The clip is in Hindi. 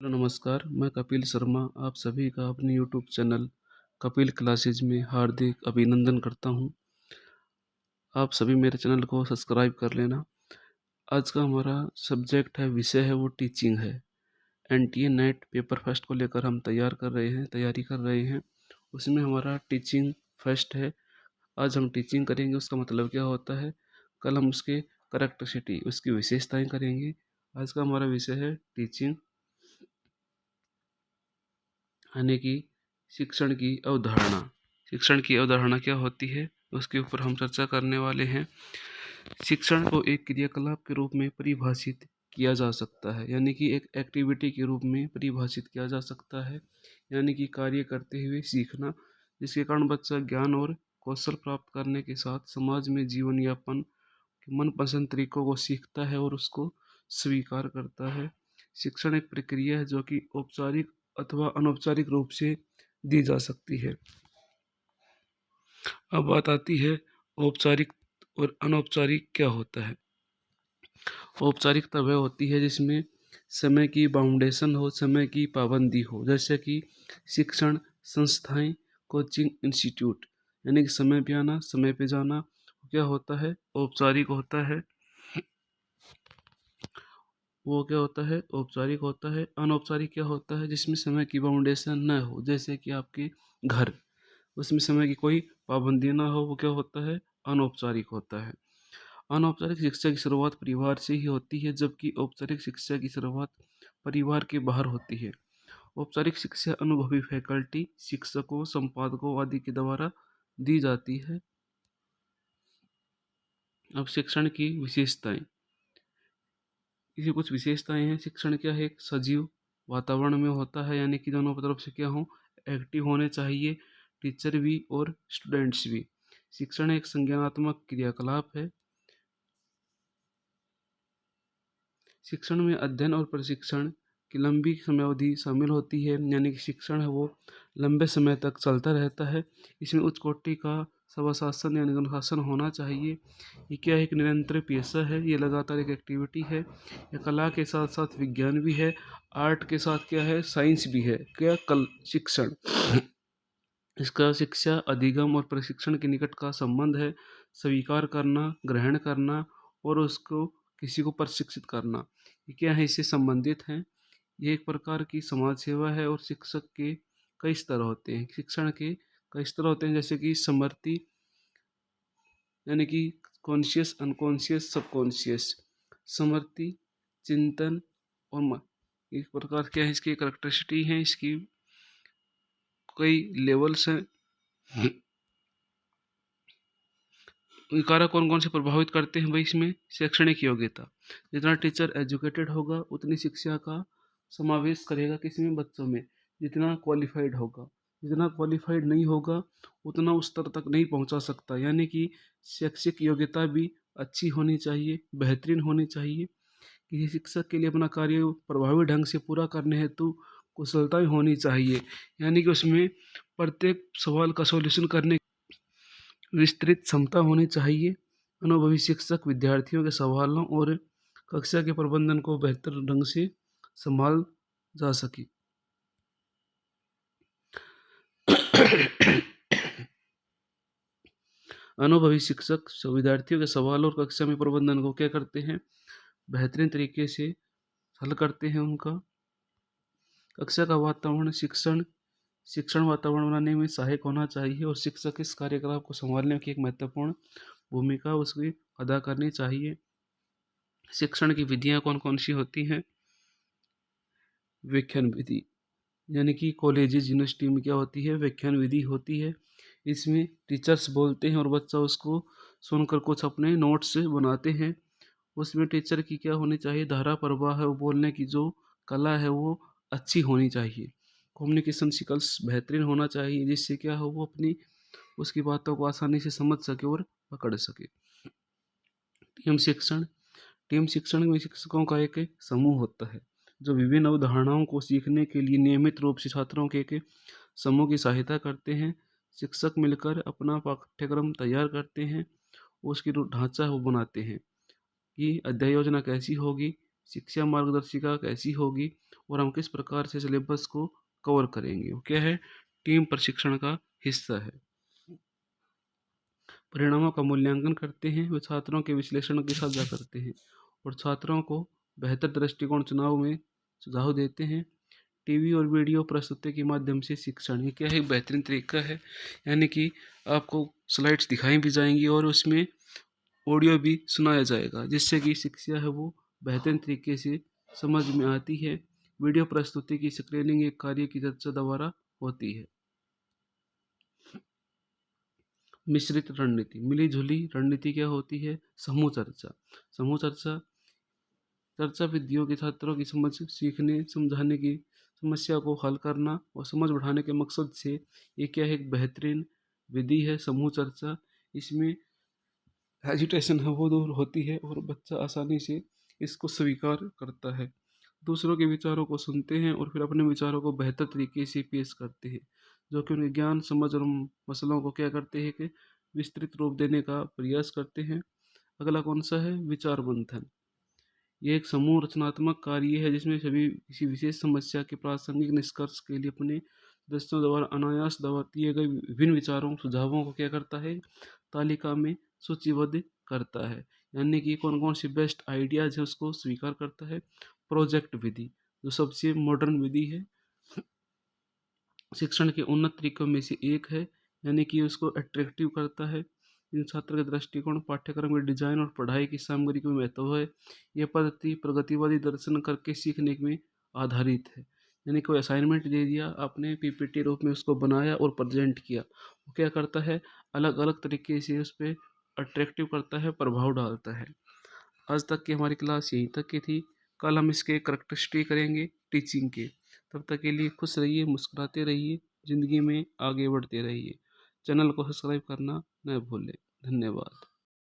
हेलो नमस्कार, मैं कपिल शर्मा आप सभी का अपने यूट्यूब चैनल कपिल क्लासेज में हार्दिक अभिनंदन करता हूं। आप सभी मेरे चैनल को सब्सक्राइब कर लेना। आज का हमारा सब्जेक्ट है, विषय है वो टीचिंग है। एनटीए नेट पेपर फर्स्ट को लेकर हम तैयारी कर रहे हैं। उसमें हमारा टीचिंग फर्स्ट है। आज हम टीचिंग करेंगे, उसका मतलब क्या होता है। कल हम उसके करेक्टरिस्टिक उसकी विशेषताएं करेंगे। आज का हमारा विषय है टीचिंग, यानी कि शिक्षण की अवधारणा। शिक्षण की अवधारणा क्या होती है उसके ऊपर हम चर्चा करने वाले हैं। शिक्षण को एक क्रियाकलाप के रूप में परिभाषित किया जा सकता है, यानी कि एक एक्टिविटी के रूप में परिभाषित किया जा सकता है, यानी कि कार्य करते हुए सीखना, जिसके कारण बच्चा ज्ञान और कौशल प्राप्त करने के साथ समाज में जीवन यापन के मनपसंद तरीकों को सीखता है और उसको स्वीकार करता है। शिक्षण एक प्रक्रिया है जो कि औपचारिक अथवा अनौपचारिक रूप से दी जा सकती है। अब बात आती है औपचारिक और अनौपचारिक क्या होता है। औपचारिकता वह होती है जिसमें समय की बाउंडेशन हो, समय की पाबंदी हो, जैसे कि शिक्षण संस्थाएं, कोचिंग इंस्टीट्यूट, यानी कि समय पे आना, समय पे जाना क्या होता है, औपचारिक होता है। वो क्या होता है, औपचारिक होता है। अनौपचारिक क्या होता है, जिसमें समय की बाउंडेशन न हो, जैसे कि आपके घर, उसमें समय की कोई पाबंदी ना हो, वो क्या होता है, अनौपचारिक होता है। अनौपचारिक शिक्षा की शुरुआत परिवार से ही होती है, जबकि औपचारिक शिक्षा की शुरुआत परिवार के बाहर होती है। औपचारिक शिक्षा अनुभवी फैकल्टी, शिक्षकों, संपादकों आदि के द्वारा दी जाती है। अब शिक्षण की विशेषताएं, इसकी कुछ विशेषताएं हैं। शिक्षण क्या है, एक सजीव वातावरण में होता है, यानी कि दोनों तरफ से क्या हो, एक्टिव होने चाहिए, टीचर भी और स्टूडेंट्स भी। शिक्षण एक संज्ञानात्मक क्रियाकलाप है। शिक्षण में अध्ययन और प्रशिक्षण की लंबी समयावधि शामिल होती है, यानी कि शिक्षण है वो लंबे समय तक चलता रहता है। इसमें उच्च कोटि का स्वशासन यानी अनुशासन होना चाहिए। ये क्या है, एक निरंतर पेशा है, ये लगातार एक एक्टिविटी है। ये कला के साथ साथ विज्ञान भी है, आर्ट के साथ क्या है, साइंस भी है। क्या कल शिक्षण इसका शिक्षा अधिगम और प्रशिक्षण के निकट का संबंध है। स्वीकार करना, ग्रहण करना और उसको किसी को प्रशिक्षित करना, ये क्या है, इससे संबंधित हैं। ये एक प्रकार की समाज सेवा है। और शिक्षक के कई स्तर होते हैं, शिक्षण के कई स्तर होते हैं, जैसे कि समर्थी, यानी कि कॉन्शियस, अनकॉन्शियस, सबकॉन्शियस। समर्थी, चिंतन और एक प्रकार क्या है, इसकी करेक्टरिस्टिक है, इसकी कई लेवल्स हैं। कारक कौन कौन से प्रभावित करते हैं भाई इसमें, शैक्षणिक योग्यता, जितना टीचर एजुकेटेड होगा उतनी शिक्षा का समावेश करेगा किसमें, बच्चों में। जितना क्वालिफाइड होगा, जितना क्वालिफाइड नहीं होगा उतना उस स्तर तक नहीं पहुंचा सकता, यानी कि शैक्षिक योग्यता भी अच्छी होनी चाहिए, बेहतरीन होनी चाहिए। किसी शिक्षक के लिए अपना कार्य प्रभावी ढंग से पूरा करने हेतु कुशलताएं होनी चाहिए, यानी कि उसमें प्रत्येक सवाल का सॉल्यूशन करने विस्तृत क्षमता होनी चाहिए। अनुभवी शिक्षक विद्यार्थियों के सवालों और कक्षा के प्रबंधन को बेहतर ढंग से संभाल जा सके। अनुभवी शिक्षक विद्यार्थियों के सवाल और कक्षा में प्रबंधन को क्या करते हैं, बेहतरीन तरीके से हल करते हैं उनका। कक्षा का वातावरण शिक्षण शिक्षण वातावरण बनाने में सहायक होना चाहिए और शिक्षक इस कार्यकलाप को संभालने की एक महत्वपूर्ण भूमिका उसकी अदा करनी चाहिए। शिक्षण की विधियां कौन कौन सी होती हैं, व्याख्यान विधि, यानी कि कॉलेजेस यूनिवर्सिटी में क्या होती है, व्याख्यान विधि होती है। इसमें टीचर्स बोलते हैं और बच्चा उसको सुनकर कुछ अपने नोट्स बनाते हैं। उसमें टीचर की क्या होनी चाहिए, धारा प्रवाह है, वो बोलने की जो कला है वो अच्छी होनी चाहिए। कम्युनिकेशन स्किल्स बेहतरीन होना चाहिए, जिससे क्या हो, वो अपनी उसकी बातों को आसानी से समझ सके और पकड़ सके। टीम शिक्षण, टीम शिक्षण में शिक्षकों का एक समूह होता है जो विभिन्न अवधारणाओं को सीखने के लिए नियमित रूप से छात्रों के एक समूह की सहायता करते हैं। शिक्षक मिलकर अपना पाठ्यक्रम तैयार करते हैं, उसकी जो ढांचा है वो बनाते हैं कि अध्ययन योजना कैसी होगी, शिक्षा मार्गदर्शिका कैसी होगी और हम किस प्रकार से सिलेबस को कवर करेंगे। वो क्या है, टीम प्रशिक्षण का हिस्सा है। परिणामों का मूल्यांकन करते हैं, वे छात्रों के विश्लेषण की साझा करते हैं और छात्रों को बेहतर दृष्टिकोण चुनाव में सुझाव देते हैं। टीवी और वीडियो प्रस्तुति के माध्यम से शिक्षण, ये क्या है, एक बेहतरीन तरीका है। यानी कि आपको स्लाइड्स दिखाई भी जाएंगी और उसमें ऑडियो भी सुनाया जाएगा, जिससे कि शिक्षा है वो बेहतरीन तरीके से समझ में आती है। वीडियो प्रस्तुति की स्क्रीनिंग एक कार्य की चर्चा द्वारा होती है। मिश्रित रणनीति, मिली जुली रणनीति क्या होती है, समूह चर्चा। समूह चर्चा चर्चा विधियों के छात्रों की समझ, सीखने समझाने की समस्या को हल करना और समझ बढ़ाने के मकसद से ये क्या है, एक बेहतरीन विधि है समूह चर्चा। इसमें हेजिटेशन है वो दूर होती है और बच्चा आसानी से इसको स्वीकार करता है। दूसरों के विचारों को सुनते हैं और फिर अपने विचारों को बेहतर तरीके से पेश करते हैं, जो कि उनके ज्ञान समझ और मसलों को क्या करते हैं कि विस्तृत रूप देने का प्रयास करते हैं। अगला कौन सा है, विचार मंथन। ये एक समूह रचनात्मक कार्य है जिसमें सभी किसी विशेष समस्या के प्रासंगिक निष्कर्ष के लिए अपने सदस्यों द्वारा अनायास द्वारा दिए गए विभिन्न विचारों सुझावों को क्या करता है, तालिका में सूचीबद्ध करता है। यानी कि कौन कौन सी बेस्ट आइडियाज है उसको स्वीकार करता है। प्रोजेक्ट विधि जो सबसे मॉडर्न विधि है, शिक्षण के उन्नत तरीकों में से एक है। यानी कि उसको अट्रैक्टिव करता है। इन छात्र के दृष्टिकोण, पाठ्यक्रम के डिजाइन और पढ़ाई की सामग्री का महत्व है। यह पद्धति प्रगतिवादी दर्शन करके सीखने में आधारित है। यानी कोई असाइनमेंट दे दिया आपने, पीपीटी रूप में उसको बनाया और प्रेजेंट किया, वो क्या करता है, अलग अलग तरीके से उस पर अट्रैक्टिव करता है, प्रभाव डालता है। आज तक की हमारी क्लास यहीं तक की थी। कल हम इसके करेक्टर स्टडी करेंगे टीचिंग के। तब तक के लिए खुश रहिए, मुस्कुराते रहिए, ज़िंदगी में आगे बढ़ते रहिए। चैनल को सब्सक्राइब करना न भूलें। धन्यवाद।